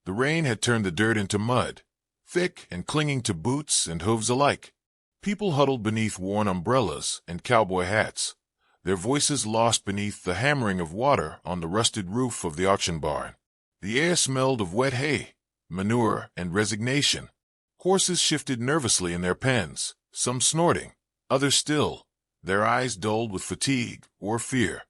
The rain had turned the dirt into mud, thick and clinging to boots and hooves alike. People huddled beneath worn umbrellas and cowboy hats, their voices lost beneath the hammering of water on the rusted roof of the auction barn. The air smelled of wet hay, manure, and resignation. Horses shifted nervously in their pens, some snorting, others still, their eyes dulled with fatigue or fear.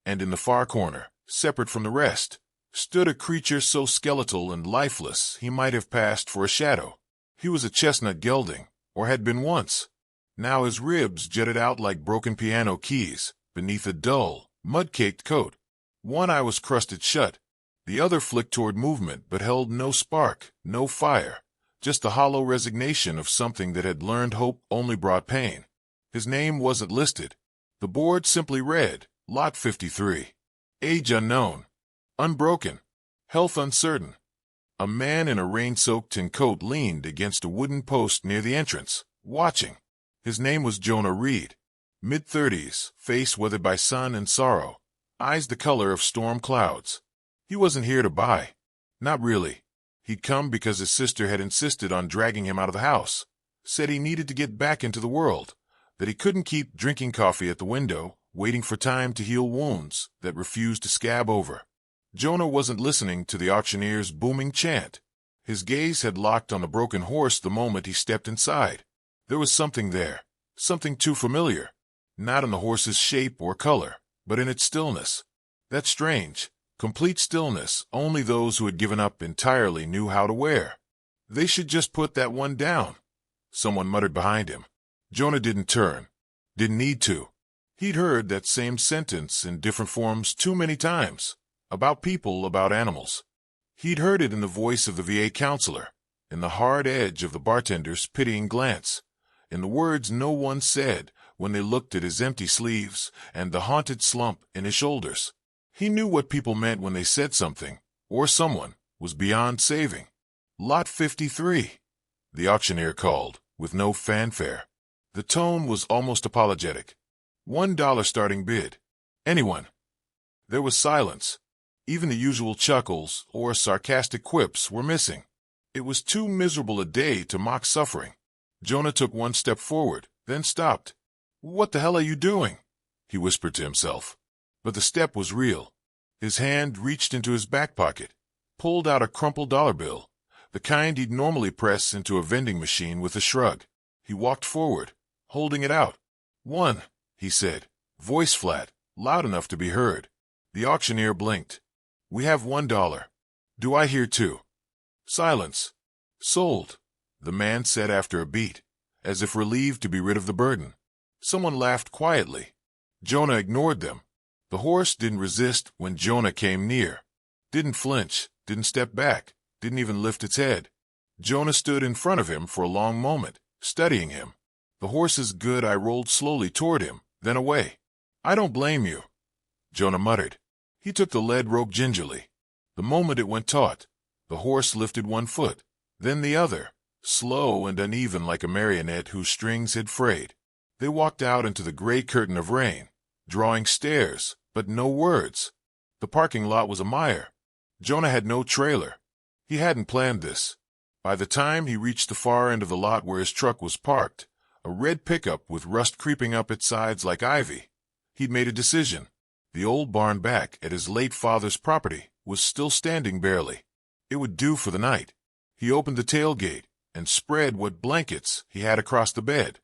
And in the far corner, separate from the rest, stood a creature so skeletal and lifeless he might have passed for a shadow. He was a chestnut gelding, or had been once. Now his ribs jutted out like broken piano keys beneath a dull, mud-caked coat. One eye was crusted shut. The other flicked toward movement but held no spark, no fire, just the hollow resignation of something that had learned hope only brought pain. His name wasn't listed. The board simply read, Lot 53. Age unknown. Unbroken. Health uncertain. A man in a rain-soaked tin coat leaned against a wooden post near the entrance, watching. His name was Jonah Reed. Mid-30s, face weathered by sun and sorrow, eyes the color of storm clouds. He wasn't here to buy. Not really. He'd come because his sister had insisted on dragging him out of the house, said he needed to get back into the world, that he couldn't keep drinking coffee at the window, waiting for time to heal wounds that refused to scab over. Jonah wasn't listening to the auctioneer's booming chant. His gaze had locked on the broken horse the moment he stepped inside. There was something there, something too familiar, not in the horse's shape or color, but in its stillness. That strange, complete stillness only those who had given up entirely knew how to wear. They should just put that one down, someone muttered behind him. Jonah didn't turn, didn't need to. He'd heard that same sentence in different forms too many times, about people, about animals. He'd heard it in the voice of the VA counselor, in the hard edge of the bartender's pitying glance, in the words no one said when they looked at his empty sleeves and the haunted slump in his shoulders. He knew what people meant when they said something, or someone, was beyond saving. Lot 53, the auctioneer called, with no fanfare. The tone was almost apologetic. $1 starting bid. Anyone? There was silence. Even the usual chuckles or sarcastic quips were missing. It was too miserable a day to mock suffering. Jonah took one step forward, then stopped. "What the hell are you doing?" he whispered to himself. But the step was real. His hand reached into his back pocket, pulled out a crumpled dollar bill, the kind he'd normally press into a vending machine with a shrug. He walked forward, holding it out. "One," he said, voice flat, loud enough to be heard. The auctioneer blinked. "We have $1. Do I hear two?" Silence. "Sold," the man said after a beat, as if relieved to be rid of the burden. Someone laughed quietly. Jonah ignored them. The horse didn't resist when Jonah came near. Didn't flinch, didn't step back, didn't even lift its head. Jonah stood in front of him for a long moment, studying him. The horse's good eye rolled slowly toward him, then away. "I don't blame you," Jonah muttered. He took the lead rope gingerly. The moment it went taut, the horse lifted one foot, then the other, slow and uneven like a marionette whose strings had frayed. They walked out into the gray curtain of rain, drawing stares, but no words. The parking lot was a mire. Jonah had no trailer. He hadn't planned this. By the time he reached the far end of the lot where his truck was parked, a red pickup with rust creeping up its sides like ivy, he'd made a decision. The old barn back at his late father's property was still standing barely. It would do for the night. He opened the tailgate and spread what blankets he had across the bed,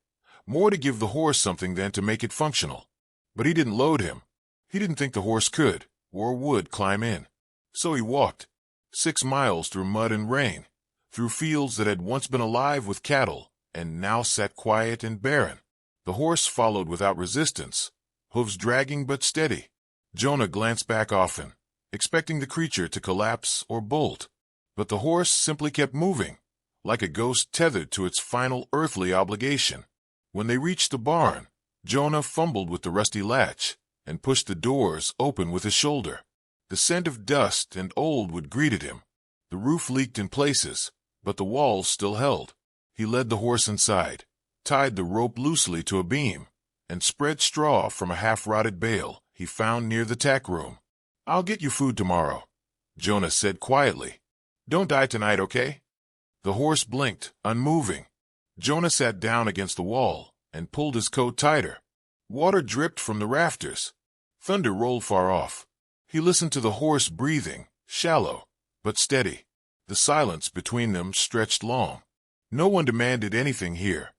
more to give the horse something than to make it functional. But he didn't load him. He didn't think the horse could or would climb in. So he walked 6 miles through mud and rain, through fields that had once been alive with cattle and now sat quiet and barren. The horse followed without resistance, hooves dragging but steady. Jonah glanced back often, expecting the creature to collapse or bolt. But the horse simply kept moving, like a ghost tethered to its final earthly obligation. When they reached the barn, Jonah fumbled with the rusty latch and pushed the doors open with his shoulder. The scent of dust and old wood greeted him. The roof leaked in places, but the walls still held. He led the horse inside, tied the rope loosely to a beam, and spread straw from a half-rotted bale he found near the tack room. "I'll get you food tomorrow," Jonah said quietly. Don't die tonight, okay? The horse blinked, unmoving. Jonah sat down against the wall and pulled his coat tighter. Water dripped from the rafters. Thunder rolled far off. He listened to the horse breathing, shallow, but steady. The silence between them stretched long. No one demanded anything here.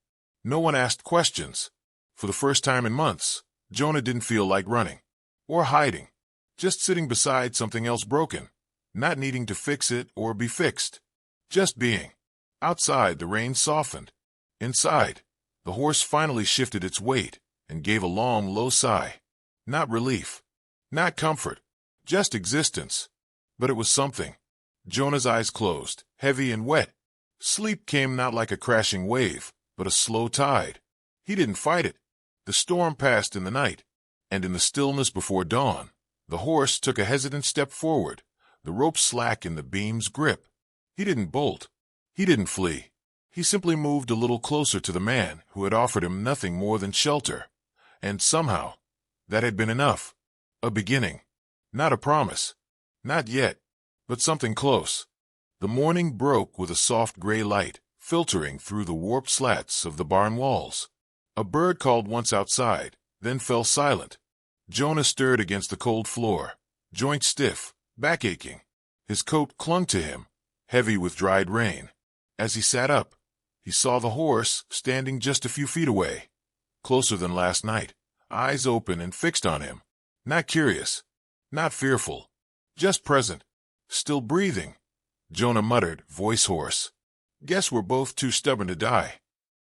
No one asked questions. For the first time in months, Jonah didn't feel like running or hiding, just sitting beside something else broken, not needing to fix it or be fixed, just being. Outside, the rain softened. Inside, the horse finally shifted its weight and gave a long, low sigh. Not relief, not comfort, just existence. But it was something. Jonah's eyes closed, heavy and wet. Sleep came not like a crashing wave, but a slow tide. He didn't fight it. The storm passed in the night, and in the stillness before dawn, the horse took a hesitant step forward, the rope slack in the beam's grip. He didn't bolt. He didn't flee. He simply moved a little closer to the man who had offered him nothing more than shelter. And somehow, that had been enough. A beginning. Not a promise. Not yet, but something close. The morning broke with a soft gray light, filtering through the warped slats of the barn walls. A bird called once outside, then fell silent. Jonah stirred against the cold floor, joints stiff, back aching. His coat clung to him, heavy with dried rain. As he sat up, he saw the horse standing just a few feet away, closer than last night, eyes open and fixed on him. Not curious, not fearful, just present, still breathing. Jonah muttered, voice hoarse, "Guess we're both too stubborn to die."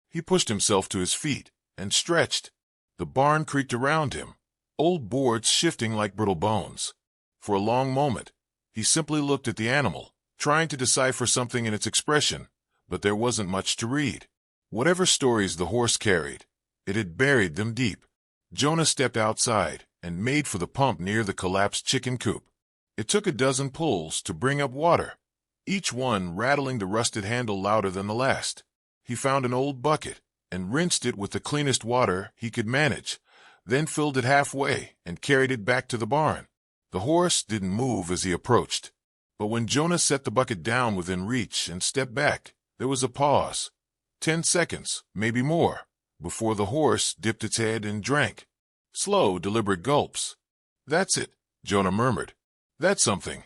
He pushed himself to his feet and stretched. The barn creaked around him, old boards shifting like brittle bones. For a long moment, he simply looked at the animal, trying to decipher something in its expression, but there wasn't much to read. Whatever stories the horse carried, it had buried them deep. Jonah stepped outside and made for the pump near the collapsed chicken coop. It took a dozen pulls to bring up water, each one rattling the rusted handle louder than the last. He found an old bucket and rinsed it with the cleanest water he could manage, then filled it halfway and carried it back to the barn. The horse didn't move as he approached, but when Jonah set the bucket down within reach and stepped back, there was a pause. 10 seconds, maybe more, before the horse dipped its head and drank. Slow, deliberate gulps. "That's it," Jonah murmured. "That's something."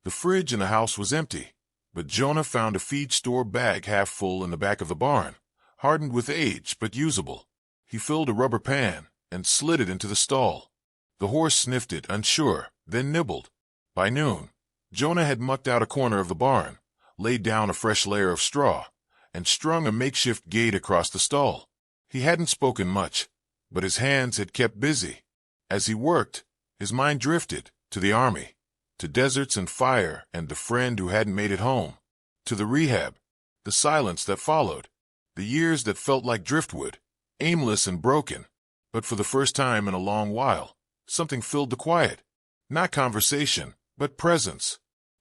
The fridge in the house was empty, but Jonah found a feed store bag half full in the back of the barn, hardened with age but usable. He filled a rubber pan and slid it into the stall. The horse sniffed it, unsure, then nibbled. By noon, Jonah had mucked out a corner of the barn, laid down a fresh layer of straw, and strung a makeshift gate across the stall. He hadn't spoken much, but his hands had kept busy. As he worked, his mind drifted to the army, to deserts and fire and the friend who hadn't made it home, to the rehab, the silence that followed, the years that felt like driftwood, aimless and broken. But for the first time in a long while, something filled the quiet. Not conversation, but presence,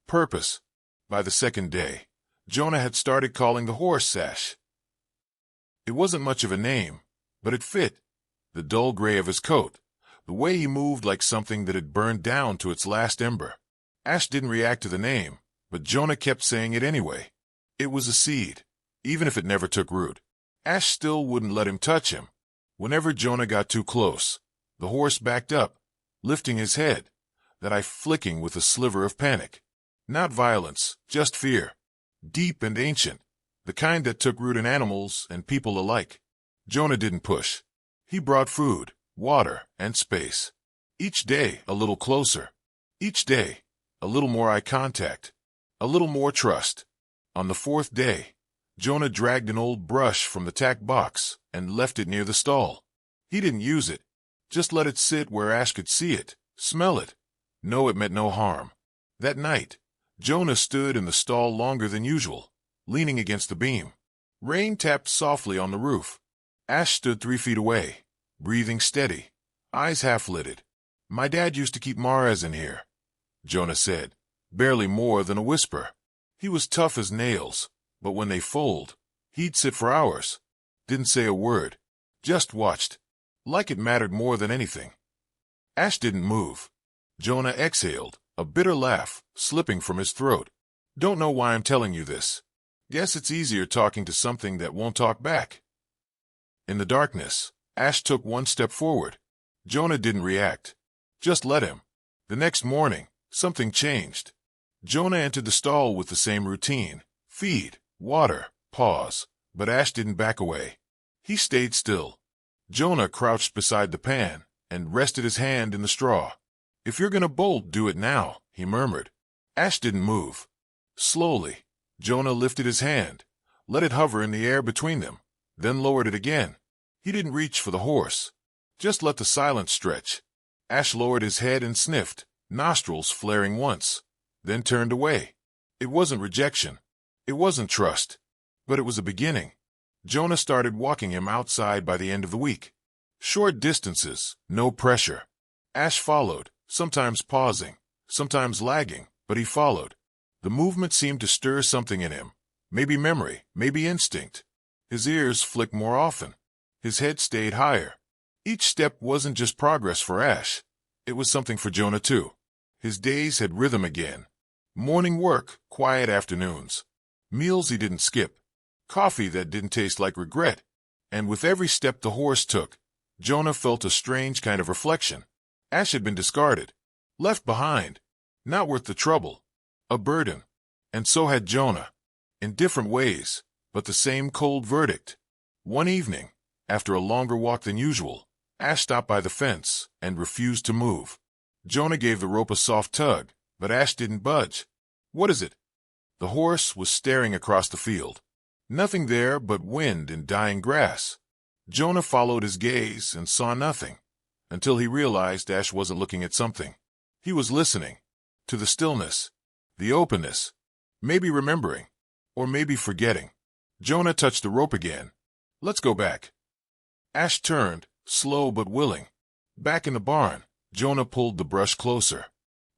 purpose. By the second day, Jonah had started calling the horse Sash. It wasn't much of a name, but it fit. The dull gray of his coat, the way he moved like something that had burned down to its last ember. Ash didn't react to the name, but Jonah kept saying it anyway. It was a seed, even if it never took root. Ash still wouldn't let him touch him. Whenever Jonah got too close, the horse backed up, lifting his head, that eye flicking with a sliver of panic. Not violence, just fear. Deep and ancient, the kind that took root in animals and people alike. Jonah didn't push. He brought food, water, and space. Each day a little closer. Each day a little more eye contact. A little more trust. On the fourth day, Jonah dragged an old brush from the tack box and left it near the stall. He didn't use it, just let it sit where Ash could see it, smell it, know it meant no harm. That night, Jonah stood in the stall longer than usual, leaning against the beam. Rain tapped softly on the roof. Ash stood 3 feet away, breathing steady, eyes half-lidded. "My dad used to keep Maras in here," Jonah said, barely more than a whisper. He was tough as nails, but when they fold, he'd sit for hours. Didn't say a word, just watched, like it mattered more than anything. Ash didn't move. Jonah exhaled, a bitter laugh slipping from his throat. Don't know why I'm telling you this. Guess it's easier talking to something that won't talk back. In the darkness, Ash took one step forward. Jonah didn't react. Just let him. The next morning, something changed. Jonah entered the stall with the same routine. Feed, water, pause. But Ash didn't back away. He stayed still. Jonah crouched beside the pan and rested his hand in the straw. "If you're gonna bolt, do it now," he murmured. Ash didn't move. Slowly, Jonah lifted his hand, let it hover in the air between them, then lowered it again. He didn't reach for the horse. Just let the silence stretch. Ash lowered his head and sniffed, nostrils flaring once, then turned away. It wasn't rejection. It wasn't trust. But it was a beginning. Jonah started walking him outside by the end of the week. Short distances, no pressure. Ash followed, sometimes pausing, sometimes lagging, but he followed. The movement seemed to stir something in him. Maybe memory, maybe instinct. His ears flicked more often. His head stayed higher. Each step wasn't just progress for Ash. It was something for Jonah too. His days had rhythm again. Morning work, quiet afternoons. Meals he didn't skip. Coffee that didn't taste like regret. And with every step the horse took, Jonah felt a strange kind of reflection. Ash had been discarded. Left behind. Not worth the trouble. A burden. And so had Jonah. In different ways, but the same cold verdict. One evening, after a longer walk than usual, Ash stopped by the fence and refused to move. Jonah gave the rope a soft tug, but Ash didn't budge. "What is it?" The horse was staring across the field. Nothing there but wind and dying grass. Jonah followed his gaze and saw nothing, until he realized Ash wasn't looking at something. He was listening. To the stillness. The openness. Maybe remembering. Or maybe forgetting. Jonah touched the rope again. "Let's go back." Ash turned, slow but willing. Back in the barn, Jonah pulled the brush closer.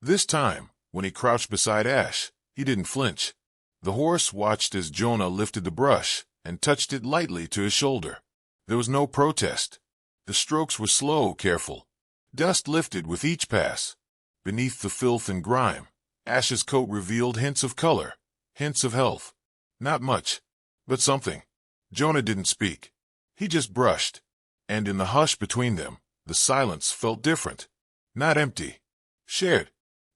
This time, when he crouched beside Ash, he didn't flinch. The horse watched as Jonah lifted the brush and touched it lightly to his shoulder. There was no protest. The strokes were slow, careful. Dust lifted with each pass. Beneath the filth and grime, Ash's coat revealed hints of color, hints of health. Not much, but something. Jonah didn't speak. He just brushed. And in the hush between them, the silence felt different. Not empty. Shared.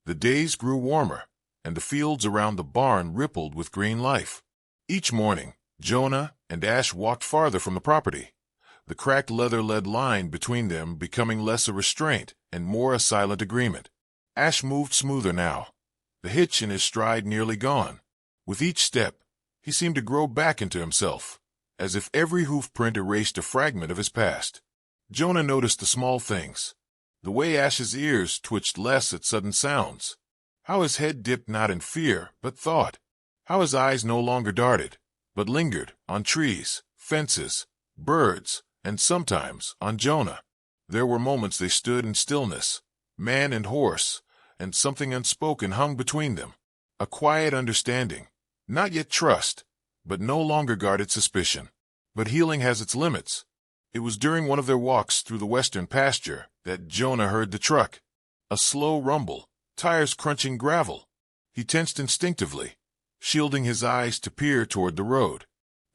The days grew warmer, and the fields around the barn rippled with green life. Each morning, Jonah and Ash walked farther from the property. The cracked leather-led line between them becoming less a restraint and more a silent agreement. Ash moved smoother now, the hitch in his stride nearly gone. With each step, he seemed to grow back into himself, as if every hoof print erased a fragment of his past. Jonah noticed the small things. The way Ash's ears twitched less at sudden sounds. How his head dipped not in fear, but thought. How his eyes no longer darted, but lingered on trees, fences, birds, and sometimes on Jonah. There were moments they stood in stillness, man and horse, and something unspoken hung between them. A quiet understanding, not yet trust, but no longer guarded suspicion. But healing has its limits. It was during one of their walks through the western pasture that Jonah heard the truck. A slow rumble, tires crunching gravel. He tensed instinctively, shielding his eyes to peer toward the road.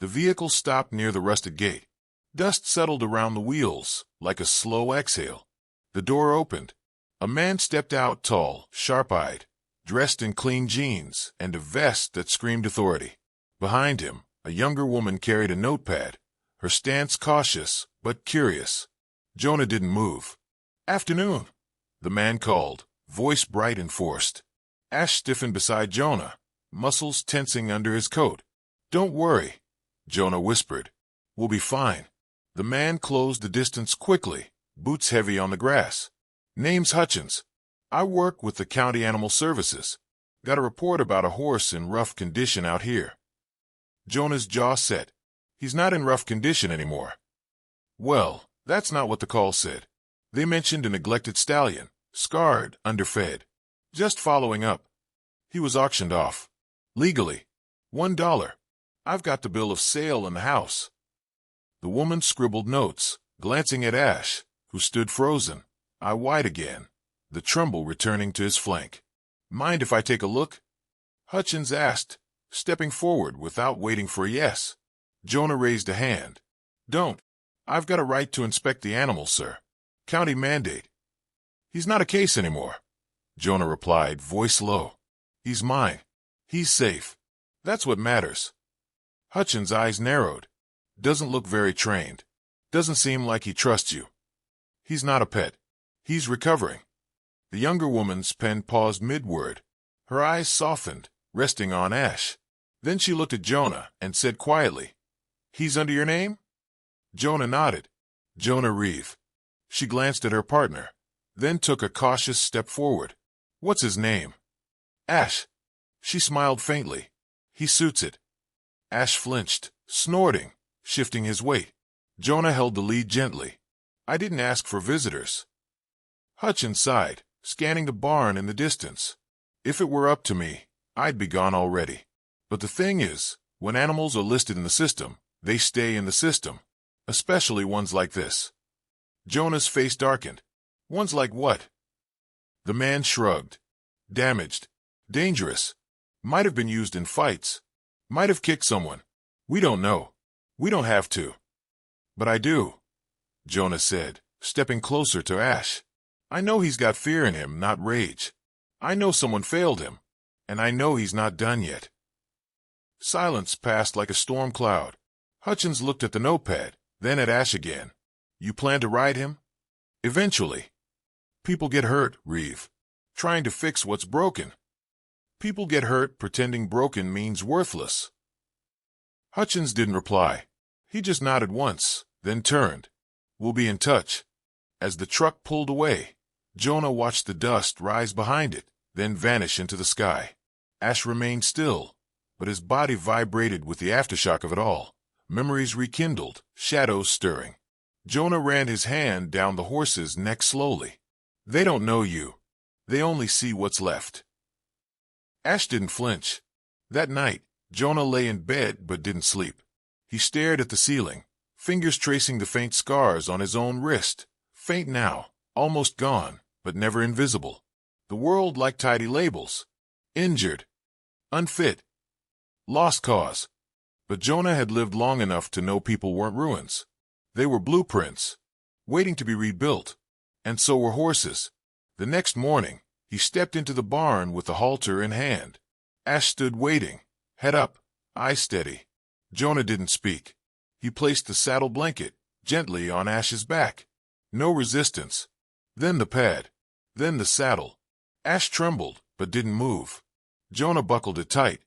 The vehicle stopped near the rusted gate. Dust settled around the wheels, like a slow exhale. The door opened. A man stepped out, tall, sharp-eyed, dressed in clean jeans and a vest that screamed authority. Behind him, a younger woman carried a notepad, her stance cautious but curious. Jonah didn't move. "Afternoon," the man called, voice bright and forced. Ash stiffened beside Jonah, muscles tensing under his coat. "Don't worry," Jonah whispered. "We'll be fine." The man closed the distance quickly, boots heavy on the grass. "Name's Hutchins. I work with the County Animal Services. Got a report about a horse in rough condition out here." Jonah's jaw set. He's not in rough condition anymore. Well, that's not what the call said. They mentioned a neglected stallion, scarred, underfed. Just following up. He was auctioned off. Legally. $1. I've got the bill of sale in the house. The woman scribbled notes, glancing at Ash, who stood frozen, eye wide again, the tremble returning to his flank. "Mind if I take a look?" Hutchins asked, stepping forward without waiting for a yes. Jonah raised a hand. Don't. I've got a right to inspect the animals, sir. County mandate. He's not a case anymore, Jonah replied, voice low. He's mine. He's safe. That's what matters. Hutchins' eyes narrowed. Doesn't look very trained. Doesn't seem like he trusts you. He's not a pet. He's recovering. The younger woman's pen paused mid-word. Her eyes softened, resting on Ash. Then she looked at Jonah and said quietly, He's under your name? Jonah nodded. Jonah Reeve. She glanced at her partner, then took a cautious step forward. What's his name? Ash. She smiled faintly. He suits it. Ash flinched, snorting, shifting his weight. Jonah held the lead gently. I didn't ask for visitors. Hutchins sighed, scanning the barn in the distance. If it were up to me, I'd be gone already. But the thing is, when animals are listed in the system, they stay in the system, especially ones like this. Jonah's face darkened. Ones like what? The man shrugged. Damaged. Dangerous. Might have been used in fights. Might have kicked someone. We don't know. We don't have to. But I do, Jonah said, stepping closer to Ash. I know he's got fear in him, not rage. I know someone failed him, and I know he's not done yet. Silence passed like a storm cloud. Hutchins looked at the notepad, then at Ash again. You plan to ride him? Eventually. People get hurt, Reeve, trying to fix what's broken. People get hurt pretending broken means worthless. Hutchins didn't reply. He just nodded once, then turned. We'll be in touch. As the truck pulled away, Jonah watched the dust rise behind it, then vanish into the sky. Ash remained still, but his body vibrated with the aftershock of it all. Memories rekindled, shadows stirring. Jonah ran his hand down the horse's neck slowly. They don't know you. They only see what's left. Ash didn't flinch. That night, Jonah lay in bed but didn't sleep. He stared at the ceiling, fingers tracing the faint scars on his own wrist. Faint now, almost gone, but never invisible. The world liked tidy labels. Injured. Unfit. Lost cause. But Jonah had lived long enough to know people weren't ruins. They were blueprints, waiting to be rebuilt. And so were horses. The next morning, he stepped into the barn with the halter in hand. Ash stood waiting, head up, eyes steady. Jonah didn't speak. He placed the saddle blanket gently on Ash's back. No resistance. Then the pad. Then the saddle. Ash trembled, but didn't move. Jonah buckled it tight.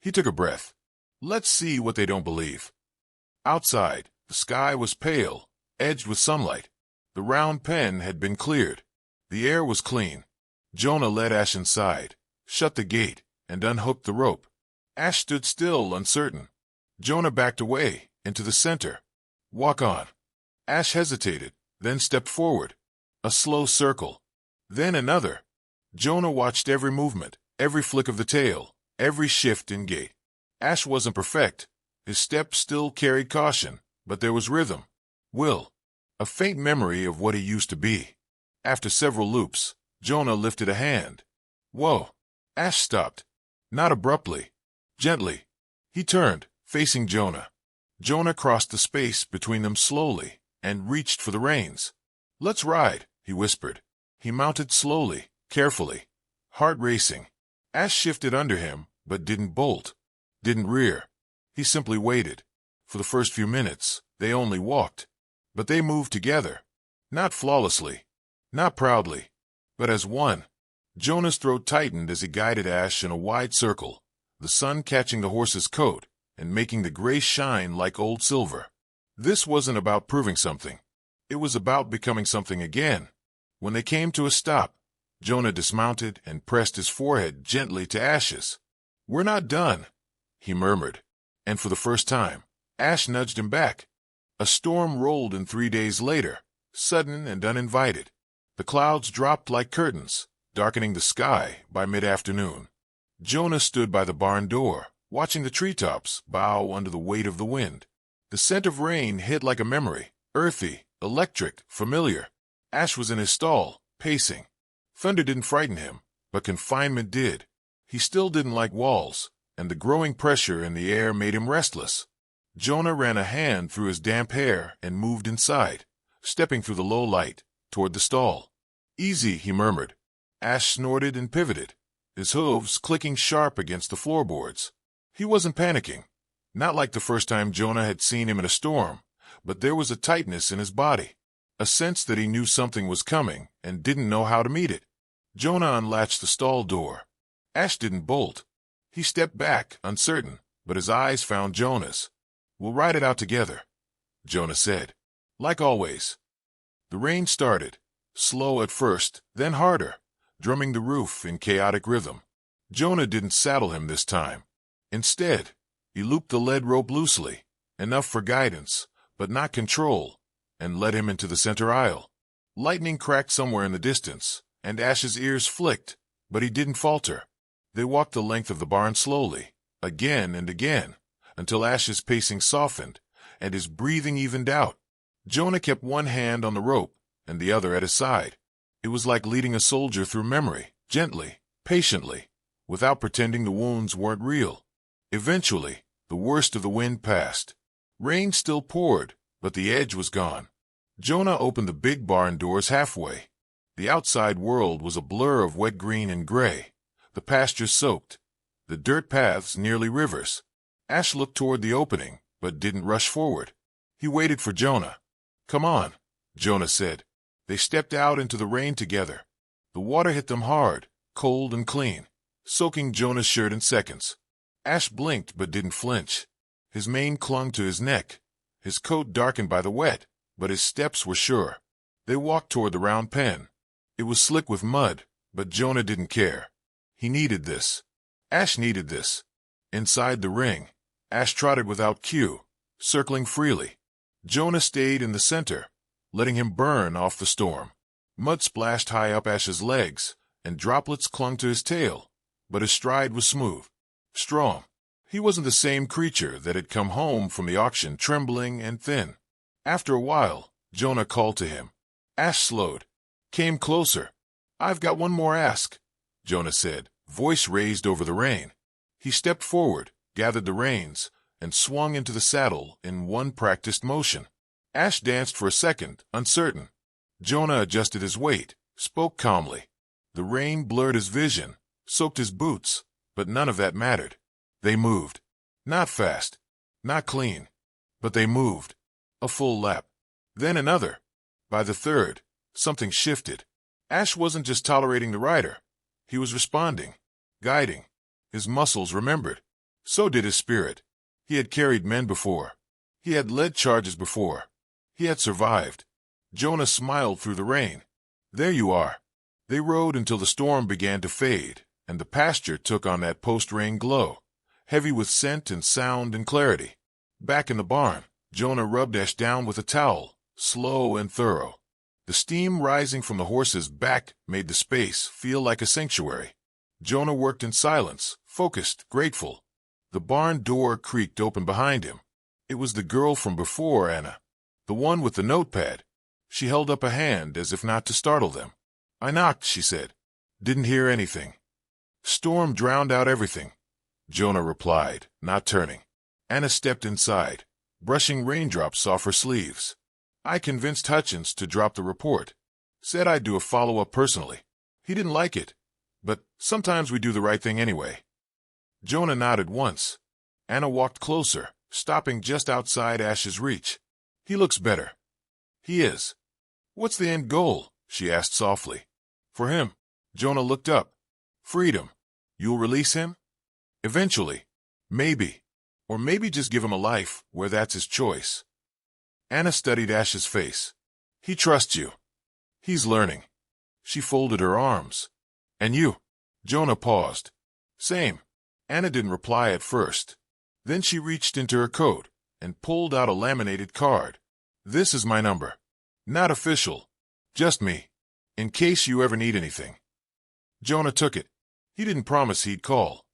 He took a breath. Let's see what they don't believe. Outside, the sky was pale, edged with sunlight. The round pen had been cleared. The air was clean. Jonah led Ash inside, shut the gate, and unhooked the rope. Ash stood still, uncertain. Jonah backed away, into the center. Walk on. Ash hesitated, then stepped forward. A slow circle. Then another. Jonah watched every movement, every flick of the tail, every shift in gait. Ash wasn't perfect. His step still carried caution, but there was rhythm. Will. A faint memory of what he used to be. After several loops, Jonah lifted a hand. Whoa. Ash stopped. Not abruptly. Gently. He turned, facing Jonah. Jonah crossed the space between them slowly and reached for the reins. Let's ride, he whispered. He mounted slowly, carefully, heart racing. Ash shifted under him, but didn't bolt, didn't rear. He simply waited. For the first few minutes, they only walked. But they moved together. Not flawlessly, not proudly, but as one. Jonah's throat tightened as he guided Ash in a wide circle, the sun catching the horse's coat and making the gray shine like old silver. This wasn't about proving something. It was about becoming something again. When they came to a stop, Jonah dismounted and pressed his forehead gently to Ash's. We're not done, he murmured. And for the first time, Ash nudged him back. A storm rolled in 3 days later, sudden and uninvited. The clouds dropped like curtains, darkening the sky by mid-afternoon. Jonah stood by the barn door, watching the treetops bow under the weight of the wind. The scent of rain hit like a memory, earthy, electric, familiar. Ash was in his stall, pacing. Thunder didn't frighten him, but confinement did. He still didn't like walls, and the growing pressure in the air made him restless. Jonah ran a hand through his damp hair and moved inside, stepping through the low light toward the stall. "Easy," he murmured. Ash snorted and pivoted, his hooves clicking sharp against the floorboards. He wasn't panicking, not like the first time Jonah had seen him in a storm, but there was a tightness in his body, a sense that he knew something was coming and didn't know how to meet it. Jonah unlatched the stall door. Ash didn't bolt. He stepped back, uncertain, but his eyes found Jonah's. "We'll ride it out together," Jonah said. Like always. The rain started, slow at first, then harder, drumming the roof in chaotic rhythm. Jonah didn't saddle him this time. Instead, he looped the lead rope loosely, enough for guidance, but not control, and led him into the center aisle. Lightning cracked somewhere in the distance, and Ash's ears flicked, but he didn't falter. They walked the length of the barn slowly, again and again, until Ash's pacing softened and his breathing evened out. Jonah kept one hand on the rope and the other at his side. It was like leading a soldier through memory, gently, patiently, without pretending the wounds weren't real. Eventually, the worst of the wind passed. Rain still poured, but the edge was gone. Jonah opened the big barn doors halfway. The outside world was a blur of wet green and gray, the pastures soaked, the dirt paths nearly rivers. Ash looked toward the opening, but didn't rush forward. He waited for Jonah. "Come on," Jonah said. They stepped out into the rain together. The water hit them hard, cold and clean, soaking Jonah's shirt in seconds. Ash blinked but didn't flinch. His mane clung to his neck, his coat darkened by the wet, but his steps were sure. They walked toward the round pen. It was slick with mud, but Jonah didn't care. He needed this. Ash needed this. Inside the ring, Ash trotted without cue, circling freely. Jonah stayed in the center, letting him burn off the storm. Mud splashed high up Ash's legs, and droplets clung to his tail, but his stride was smooth, strong. He wasn't the same creature that had come home from the auction trembling and thin. After a while, Jonah called to him. Ash slowed, came closer. "I've got one more ask," Jonah said, voice raised over the rain. He stepped forward, gathered the reins, and swung into the saddle in one practiced motion. Ash danced for a second, uncertain. Jonah adjusted his weight, spoke calmly. The rain blurred his vision, soaked his boots, but none of that mattered. They moved. Not fast, not clean, but they moved. A full lap. Then another. By the third, something shifted. Ash wasn't just tolerating the rider. He was responding, guiding. His muscles remembered. So did his spirit. He had carried men before. He had led charges before. He had survived. Jonah smiled through the rain. "There you are." They rode until the storm began to fade, and the pasture took on that post-rain glow, heavy with scent and sound and clarity. Back in the barn, Jonah rubbed Ash down with a towel, slow and thorough. The steam rising from the horse's back made the space feel like a sanctuary. Jonah worked in silence, focused, grateful. The barn door creaked open behind him. It was the girl from before, Anna, the one with the notepad. She held up a hand as if not to startle them. "I knocked," she said. "Didn't hear anything." "Storm drowned out everything," Jonah replied, not turning. Anna stepped inside, brushing raindrops off her sleeves. "I convinced Hutchins to drop the report. Said I'd do a follow-up personally. He didn't like it, but sometimes we do the right thing anyway." Jonah nodded once. Anna walked closer, stopping just outside Ash's reach. "He looks better." "He is." "What's the end goal?" she asked softly. "For him." Jonah looked up. "Freedom. You'll release him?" "Eventually. Maybe. Or maybe just give him a life where that's his choice." Anna studied Ash's face. "He trusts you." "He's learning." She folded her arms. "And you?" Jonah paused. "Same." Anna didn't reply at first. Then she reached into her coat and pulled out a laminated card. "This is my number. Not official. Just me. In case you ever need anything." Jonah took it. He didn't promise he'd call,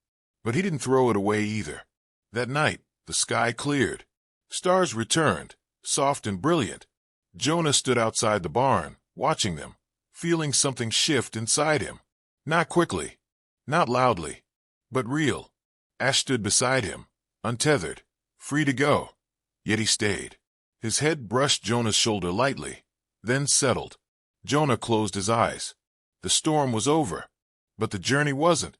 but he didn't throw it away either. That night, the sky cleared. Stars returned, soft and brilliant. Jonah stood outside the barn, watching them, feeling something shift inside him. Not quickly, not loudly, but real. Ash stood beside him, untethered, free to go. Yet he stayed. His head brushed Jonah's shoulder lightly, then settled. Jonah closed his eyes. The storm was over, but the journey wasn't.